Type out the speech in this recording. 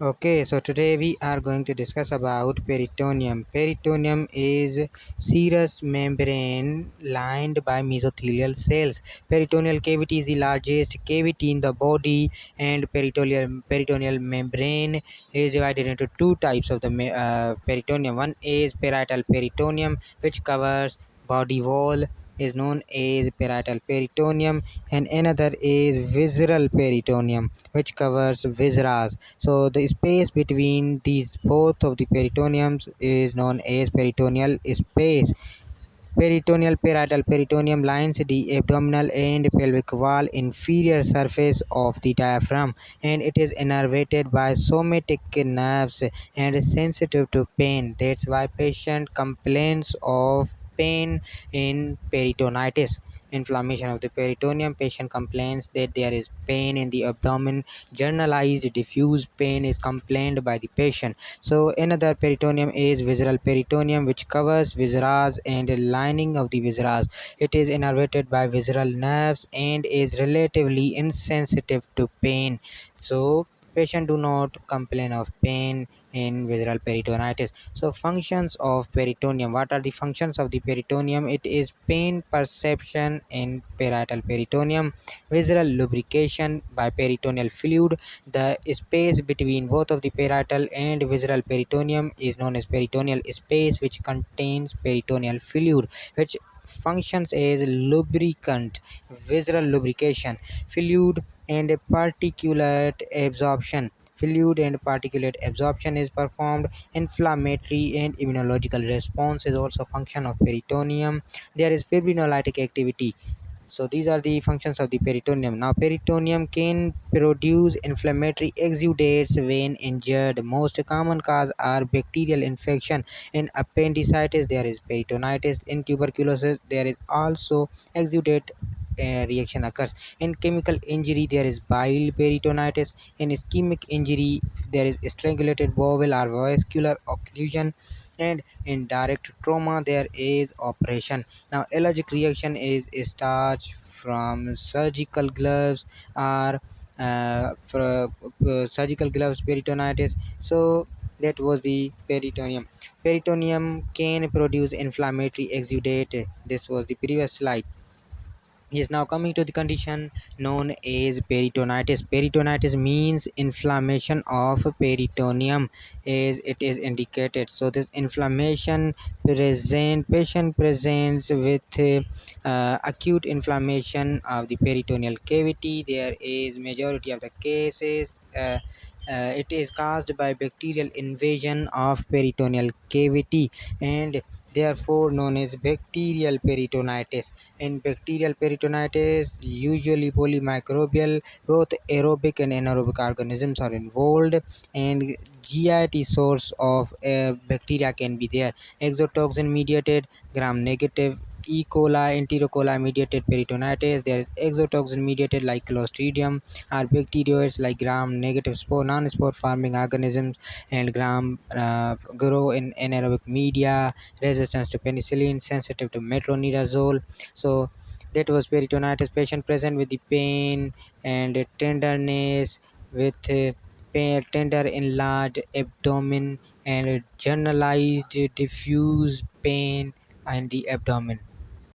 Okay, so today we are going to discuss about peritoneum. Peritoneum is serous membrane lined by mesothelial cells. Peritoneal cavity is the largest cavity in the body, and peritoneal membrane is divided into two types of the peritoneum. One is parietal peritoneum, which covers body wall, is known as parietal peritoneum, and another is visceral peritoneum, which covers viscera. So the space between these both of the peritoneums is known as peritoneal space. Peritoneal parietal peritoneum lines the abdominal and pelvic wall inferior surface of the diaphragm, and it is innervated by somatic nerves and is sensitive to pain. That's why patient complains of pain in peritonitis. Inflammation of the peritoneum. Patient complains that there is pain in the abdomen. Generalized diffuse pain is complained by the patient. So another peritoneum is visceral peritoneum, which covers viscera and lining of the viscera. It is innervated by visceral nerves and is relatively insensitive to pain. So patient do not complain of pain in visceral peritonitis. So functions of peritoneum. What are the functions of the peritoneum? It is pain perception in parietal peritoneum, visceral lubrication by peritoneal fluid. The space between both of the parietal and visceral peritoneum is known as peritoneal space, which contains peritoneal fluid, which functions as lubricant. Visceral lubrication, fluid and particulate absorption. Fluid and particulate absorption is performed. Inflammatory and immunological response is also function of peritoneum. There is fibrinolytic activity. So these are the functions of the peritoneum. Now peritoneum can produce inflammatory exudates when injured. Most common cause are bacterial infection. In appendicitis there is peritonitis. In tuberculosis there is also exudate reaction occurs. In chemical injury there is bile peritonitis. In ischemic injury there is strangulated bowel or vascular occlusion, and in direct trauma there is operation. Now allergic reaction is starch from surgical gloves or for surgical gloves peritonitis. So that was the peritoneum. Peritoneum can produce inflammatory exudate. This was the previous slide. Yes, now coming to the condition known as peritonitis. Peritonitis means inflammation of peritoneum as it is indicated. So this inflammation patient presents with acute inflammation of the peritoneal cavity. There is majority of the cases it is caused by bacterial invasion of peritoneal cavity, and therefore known as bacterial peritonitis. In bacterial peritonitis, usually polymicrobial, both aerobic and anaerobic organisms are involved, and GIT source of bacteria can be there. Exotoxin mediated, gram negative E. coli, enterocoli mediated peritonitis. There is exotoxin mediated like Clostridium, or bacteroids like gram negative spore non-spore forming organisms, and gram grow in anaerobic media, resistance to penicillin, sensitive to metronidazole. So that was peritonitis. Patient present with the pain and tenderness, with tender enlarged abdomen and generalized diffuse pain in the abdomen.